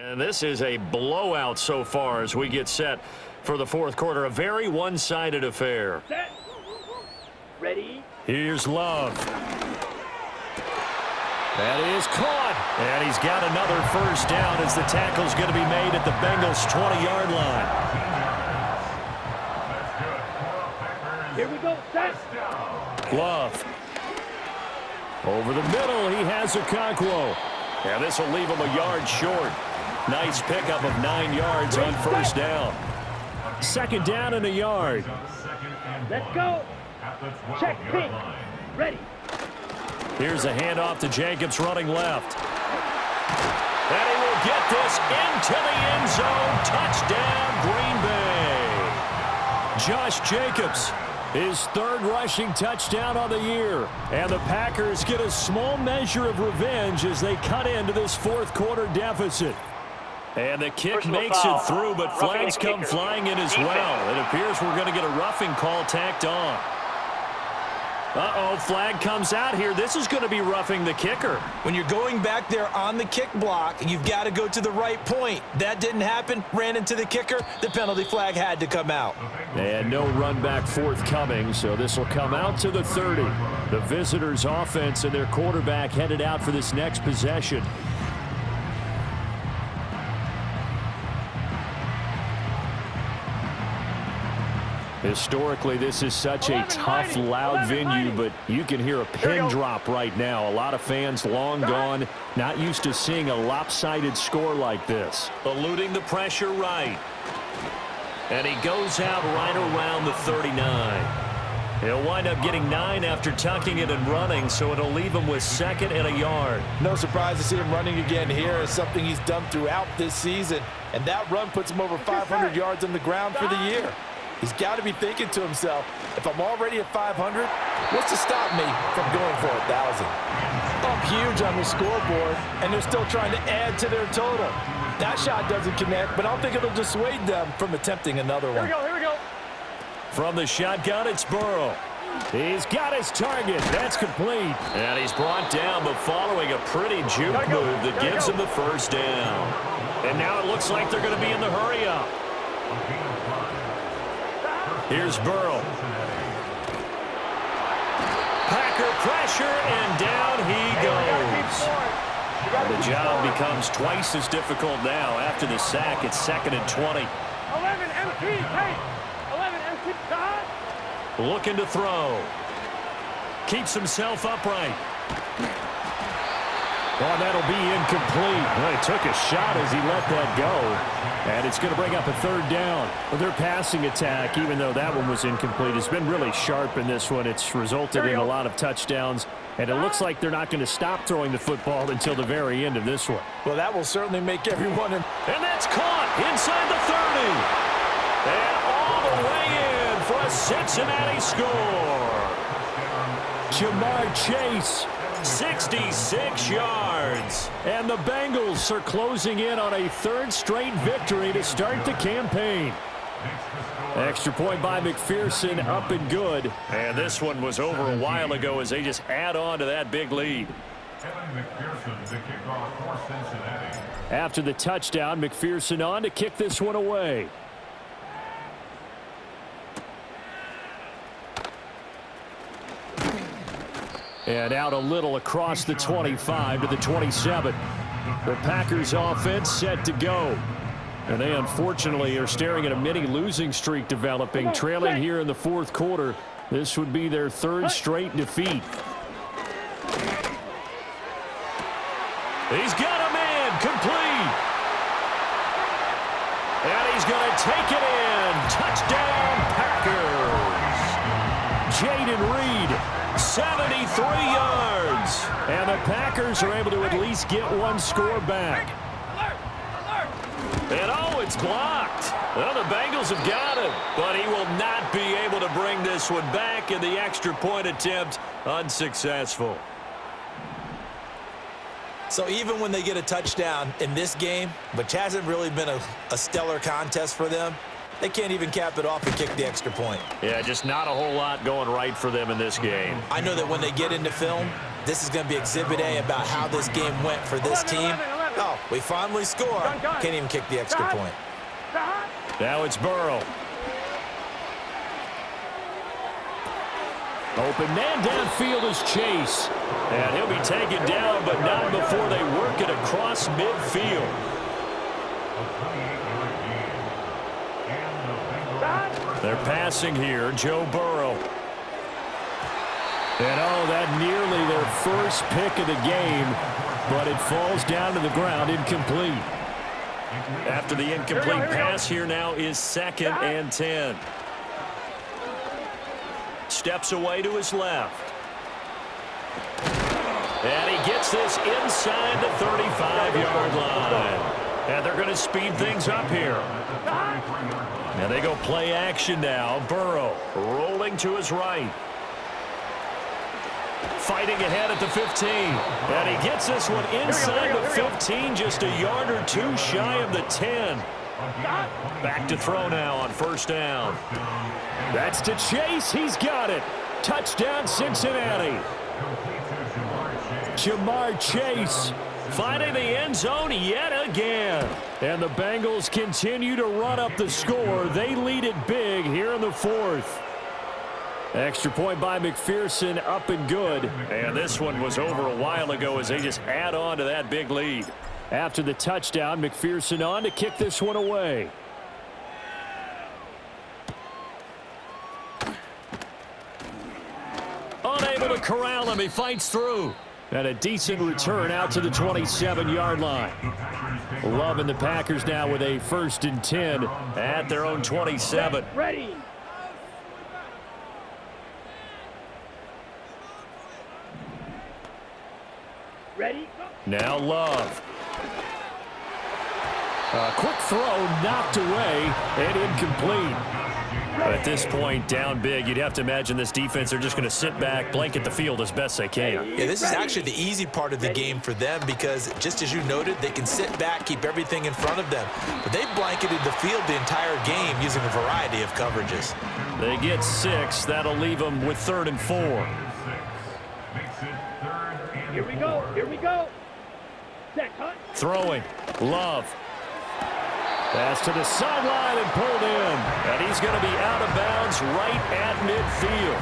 And this is a blowout so far as we get set for the fourth quarter. A very one-sided affair. Set. Ready. Here's Love. That is caught. And he's got another first down as the tackle's going to be made at the Bengals' 20-yard line. Here we go. Set. Love. Over the middle, he has Okonkwo. And this will leave him a yard short. Nice pickup of 9 yards on first down. Second down and a yard. Let's go. Check pink. Ready. Here's a handoff to Jacobs running left. And he will get this into the end zone. Touchdown, Green Bay. Josh Jacobs, his third rushing touchdown on the year. And the Packers get a small measure of revenge as they cut into this fourth quarter deficit. And the kick makes it through, but flags come flying in as well. It appears we're going to get a roughing call tacked on. Uh-oh, flag comes out here. This is going to be roughing the kicker. When you're going back there on the kick block, you've got to go to the right point. That didn't happen. Ran into the kicker. The penalty flag had to come out. And no run back forthcoming, so this will come out to the 30. The visitors' offense and their quarterback headed out for this next possession. Historically, this is such a tough, loud venue, but you can hear a pin drop right now. A lot of fans long gone, not used to seeing a lopsided score like this. Eluding the pressure right. And he goes out right around the 39. He'll wind up getting 9 after tucking it and running, so it'll leave him with second and a yard. No surprise to see him running again here. It's something he's done throughout this season. And that run puts him over 500 yards on the ground for the year. He's got to be thinking to himself, if I'm already at 500, what's to stop me from going for 1,000? Up huge on the scoreboard, and they're still trying to add to their total. That shot doesn't connect, but I don't think it'll dissuade them from attempting another one. Here we go. From the shotgun, it's Burrow. He's got his target. That's complete. And he's brought down, but following a pretty juke move that gives him the first down. And now it looks like they're going to be in the hurry-up. Here's Burrow. Packer pressure, and down he goes. The job becomes twice as difficult now. After the sack, it's 2nd and 20. 11 MT, take. 11 MT, stop. Looking to throw. Keeps himself upright. Oh, that'll be incomplete. Well, he took a shot as he let that go. And it's going to bring up a third down. Well, their passing attack, even though that one was incomplete, has been really sharp in this one. It's resulted in a lot of touchdowns. And it looks like they're not going to stop throwing the football until the very end of this one. Well, that will certainly make everyone... And that's caught inside the 30. And all the way in for a Cincinnati score. Jamar Chase. 66 yards. And the Bengals are closing in on a third straight victory to start the campaign. Extra point by McPherson, up and good. And this one was over a while ago as they just add on to that big lead. After the touchdown, McPherson on to kick this one away. And out a little across the 25 to the 27. The Packers offense set to go. And they unfortunately are staring at a mini losing streak developing, trailing here in the fourth quarter. This would be their third straight defeat. He's got a man complete. And he's going to take it in. Touchdown Packers. Jaden Reed. 73 yards. And the Packers are able to at least get one score back. And oh, it's blocked. Well, the Bengals have got him, but he will not be able to bring this one back, in the extra point attempt unsuccessful. So even when they get a touchdown in this game, which hasn't really been a stellar contest for them, they can't even cap it off and kick the extra point. Yeah, just not a whole lot going right for them in this game. I know that when they get into film, this is going to be Exhibit A about how this game went for this team. Oh, we finally score. Can't even kick the extra point. Now it's Burrow. Open man downfield is Chase. And he'll be taken down, but not before they work it across midfield. They're passing here, Joe Burrow. And that nearly their first pick of the game, but it falls down to the ground incomplete. After the incomplete pass, here now is 2nd and 10. Steps away to his left. And he gets this inside the 35-yard line. And they're going to speed things up here. Now they go play action now. Burrow rolling to his right. Fighting ahead at the 15. And he gets this one inside the 15, just a yard or two shy of the 10. Back to throw now on 1st down. That's to Chase. He's got it. Touchdown, Cincinnati. Jamar Chase finding the end zone yet again. And the Bengals continue to run up the score. They lead it big here in the 4th. Extra point by McPherson, up and good. And this one was over a while ago as they just add on to that big lead. After the touchdown, McPherson on to kick this one away. Unable to corral him. He fights through. And a decent return out to the 27-yard line. Loving the Packers now with a 1st and 10 at their own 27. Ready. Ready. Now Love. A quick throw knocked away and incomplete. But at this point, down big, you'd have to imagine this defense, they're just going to sit back, blanket the field as best they can. Yeah, this is actually the easy part of the game for them because, just as you noted, they can sit back, keep everything in front of them. But they've blanketed the field the entire game using a variety of coverages. They get 6. That'll leave them with 3rd and 4. Here we go. Here we go. Set, cut. Throwing. Love. Pass to the sideline and pulled in. And he's going to be out of bounds right at midfield.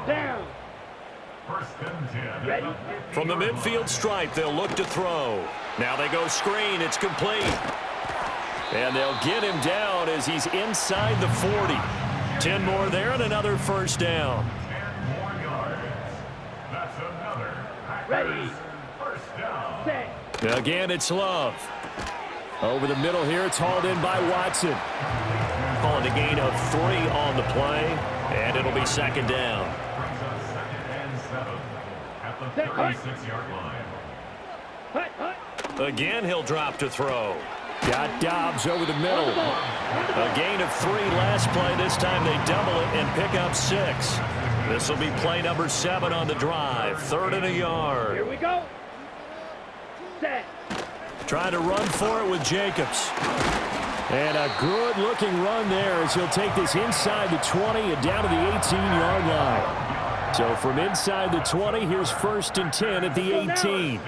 Down. Ready. From the midfield stripe, they'll look to throw. Now they go screen. It's complete. And they'll get him down as he's inside the 40. 10 more there and another 1st down. 10 more yards. That's another. Ready. Again, it's Love. Over the middle here, it's hauled in by Watson. Calling a gain of 3 on the play, and it'll be 2nd down. At the 36-yard line. Again, he'll drop to throw. Got Dobbs over the middle. A gain of 3 last play. This time they double it and pick up 6. This will be play number 7 on the drive. 3rd and a yard. Here we go. Set. Trying to run for it with Jacobs. And a good-looking run there as he'll take this inside the 20 and down to the 18-yard line. So from inside the 20, here's 1st and 10 at the 18.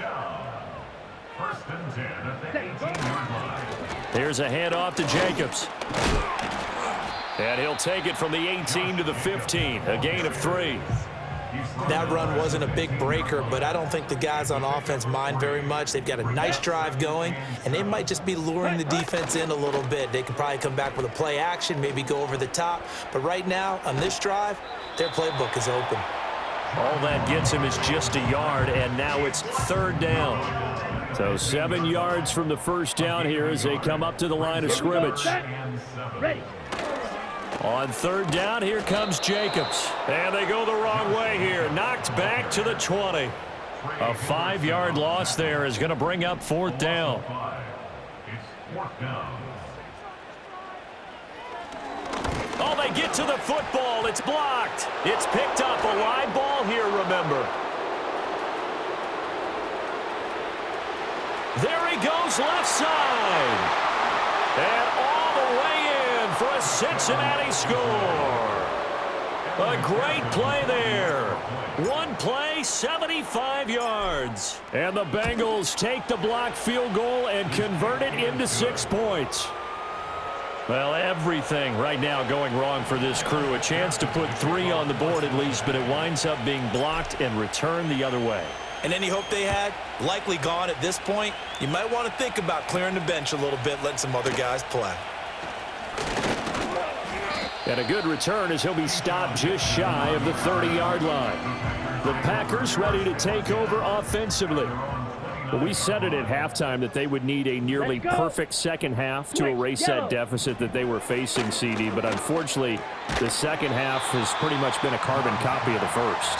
1st and 10 at the 18-yard line. Here's a handoff to Jacobs. And he'll take it from the 18 to the 15, a gain of 3. That run wasn't a big breaker, but I don't think the guys on offense mind very much. They've got a nice drive going, and they might just be luring the defense in a little bit. They could probably come back with a play action, maybe go over the top. But right now, on this drive, their playbook is open. All that gets him is just a yard, and now it's 3rd down. So 7 yards from the 1st down here as they come up to the line of scrimmage. Ready. On 3rd down, here comes Jacobs. And they go the wrong way here. Knocked back to the 20. A 5-yard loss there is going to bring up 4th down. Oh, they get to the football. It's blocked. It's picked up. A live ball here, remember. There he goes left side. And all the way in for a Cincinnati score. A great play there. One play, 75 yards. And the Bengals take the blocked field goal and convert it into 6 points. Well, everything right now going wrong for this crew. A chance to put 3 on the board at least, but it winds up being blocked and returned the other way. And any hope they had, likely gone at this point. You might want to think about clearing the bench a little bit, letting some other guys play. And a good return as he'll be stopped just shy of the 30-yard line. The Packers ready to take over offensively. Well, we said it at halftime that they would need a nearly perfect second half to erase that deficit that they were facing, CD. But unfortunately, the second half has pretty much been a carbon copy of the first.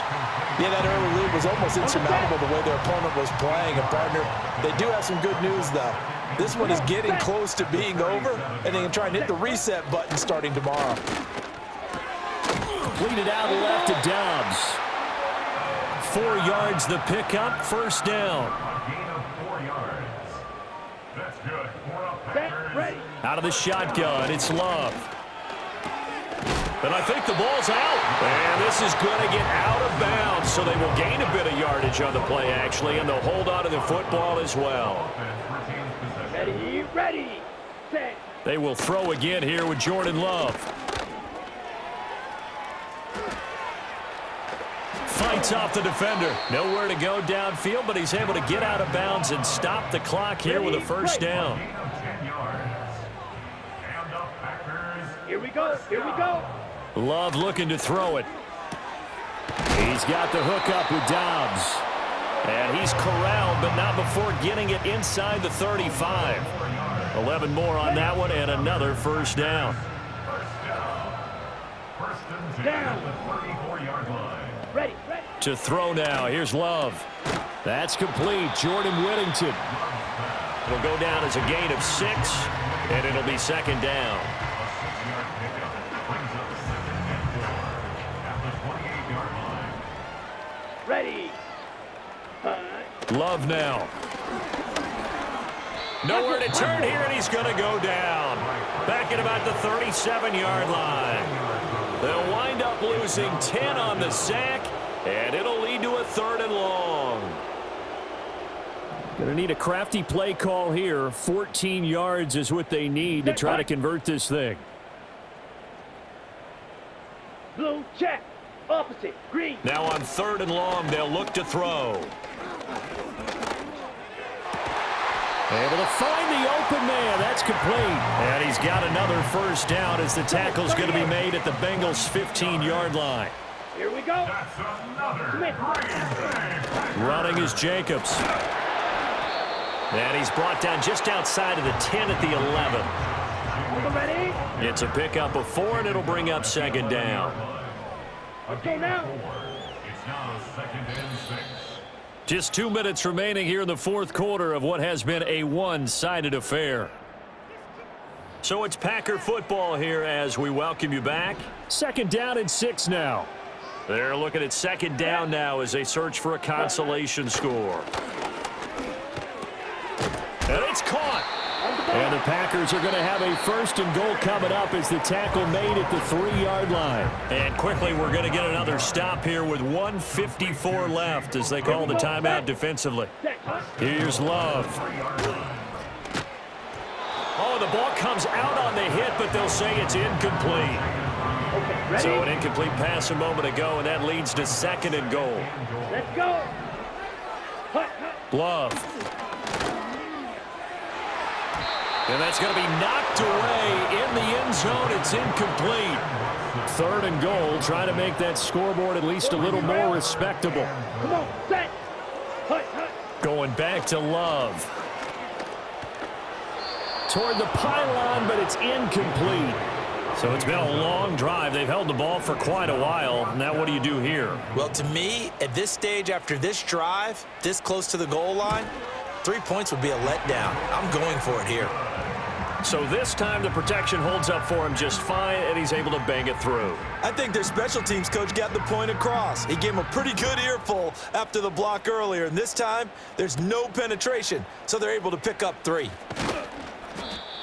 Yeah, that early lead was almost insurmountable the way their opponent was playing. And, partner, they do have some good news, though. This one is getting close to being over, and they can try and hit the reset button starting tomorrow. Lead it out left to Dobbs. 4 yards the pickup, first down. Out of the shotgun, it's Love. And I think the ball's out. And this is going to get out of bounds, so they will gain a bit of yardage on the play, actually, and they'll hold on to the football as well. Ready, set. They will throw again here with Jordan Love. Fights off the defender. Nowhere to go downfield, but he's able to get out of bounds and stop the clock here with a first down. Here we go, here we go. Love looking to throw it. He's got the hook up with Dobbs. And he's corralled, but not before getting it inside the 35. 11 more on that one, and another first down. Down. Ready. To throw now. Here's Love. That's complete. Jordan Whittington. It'll go down as a gain of 6, and it'll be second down. Ready. Love now. Nowhere to turn here, and he's going to go down. Back at about the 37-yard line. They'll wind up losing 10 on the sack, and it'll lead to a 3rd and long. Going to need a crafty play call here. 14 yards is what they need to try to convert this thing. Blue check. Opposite. Green. Now on 3rd and long, they'll look to throw. Able to find the open man. That's complete. And he's got another first down as the tackle's going to be made at the Bengals' 15-yard line. Here we go. Running is Jacobs. And he's brought down just outside of the 10 at the 11. Ready? It's a pickup of 4, and it'll bring up second down. Let's go now. It's now 2nd and 6. Just 2 minutes remaining here in the 4th quarter of what has been a one-sided affair. So it's Packer football here as we welcome you back. 2nd down and 6 now. They're looking at 2nd down now as they search for a consolation score. And it's caught. And the Packers are going to have a 1st and goal coming up as the tackle made at the 3-yard line. And quickly we're going to get another stop here with 1:54 left as they call the timeout defensively. Here's Love. Oh, the ball comes out on the hit, but they'll say it's incomplete. So an incomplete pass a moment ago, and that leads to 2nd and goal. Let's go. Love. And that's going to be knocked away in the end zone. It's incomplete. 3rd and goal, trying to make that scoreboard at least a little more respectable. Come on, set. Going back to Love. Toward the pylon, but it's incomplete. So it's been a long drive. They've held the ball for quite a while. Now what do you do here? Well, to me, at this stage after this drive, this close to the goal line, 3 points would be a letdown. I'm going for it here. So this time the protection holds up for him just fine, and he's able to bang it through. I think their special teams coach got the point across. He gave him a pretty good earful after the block earlier, and this time there's no penetration, so they're able to pick up 3.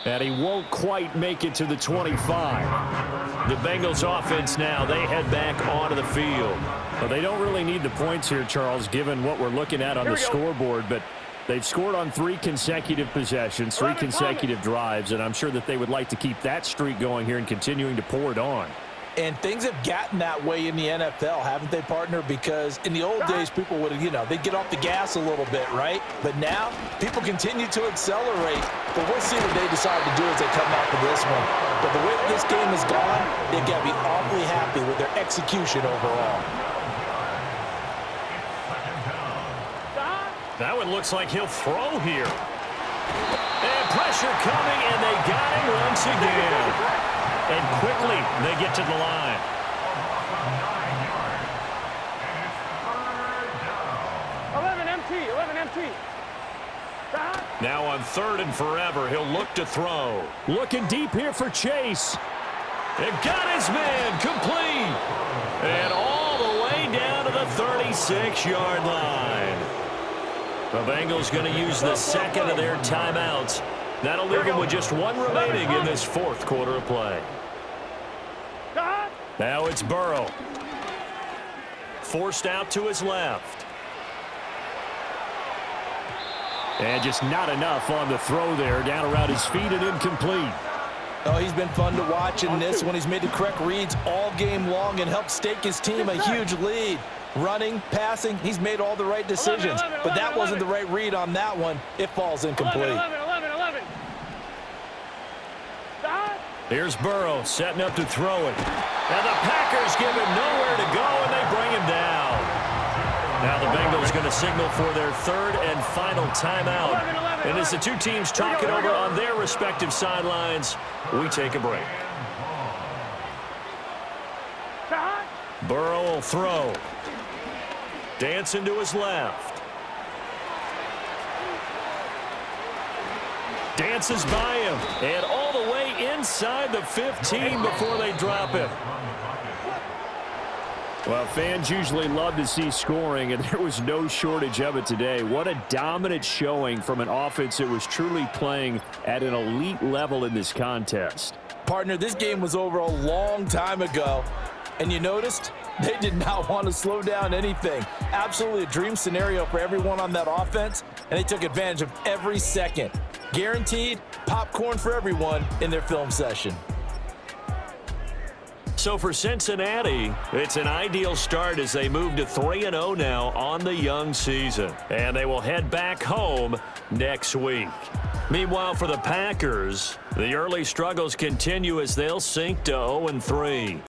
And he won't quite make it to the 25. The Bengals offense now, they head back onto the field. Well, they don't really need the points here, Charles, given what we're looking at on the scoreboard, but they've scored on 3 consecutive possessions, 3 consecutive drives, and I'm sure that they would like to keep that streak going here and continuing to pour it on. And things have gotten that way in the NFL, haven't they, partner? Because in the old days, people would, they'd get off the gas a little bit, right? But now, people continue to accelerate. But we'll see what they decide to do as they come out for this one. But the way that this game has gone, they've got to be awfully happy with their execution overall. That one looks like he'll throw here. And pressure coming, and they got him once again. And quickly, they get to the line. 11 MT. Now on 3rd and forever, he'll look to throw. Looking deep here for Chase. It got his man complete. And all the way down to the 36-yard line. The Bengals going to use the second of their timeouts. That'll leave him with just 1 remaining in this 4th quarter of play. Now it's Burrow. Forced out to his left. And just not enough on the throw there. Down around his feet and incomplete. Oh, he's been fun to watch in this one. He's made the correct reads all game long and helped stake his team a huge lead. Running, passing, he's made all the right decisions. But that wasn't the right read on that one. It falls incomplete. 11. Here's Burrow setting up to throw it. And the Packers give him nowhere to go, and they bring him down. Now the Bengals going to signal for their 3rd and final timeout. And as the 2 teams talk it over on their respective sidelines, we take a break. Burrow will throw. Dancing to his left. Dances by him. And all the way inside the 15 before they drop him. Well, fans usually love to see scoring, and there was no shortage of it today. What a dominant showing from an offense that was truly playing at an elite level in this contest. Partner, this game was over a long time ago, and you noticed they did not want to slow down anything. Absolutely a dream scenario for everyone on that offense, and they took advantage of every second. Guaranteed popcorn for everyone in their film session. So for Cincinnati, it's an ideal start as they move to 3-0 now on the young season. And they will head back home next week. Meanwhile, for the Packers, the early struggles continue as they'll sink to 0-3.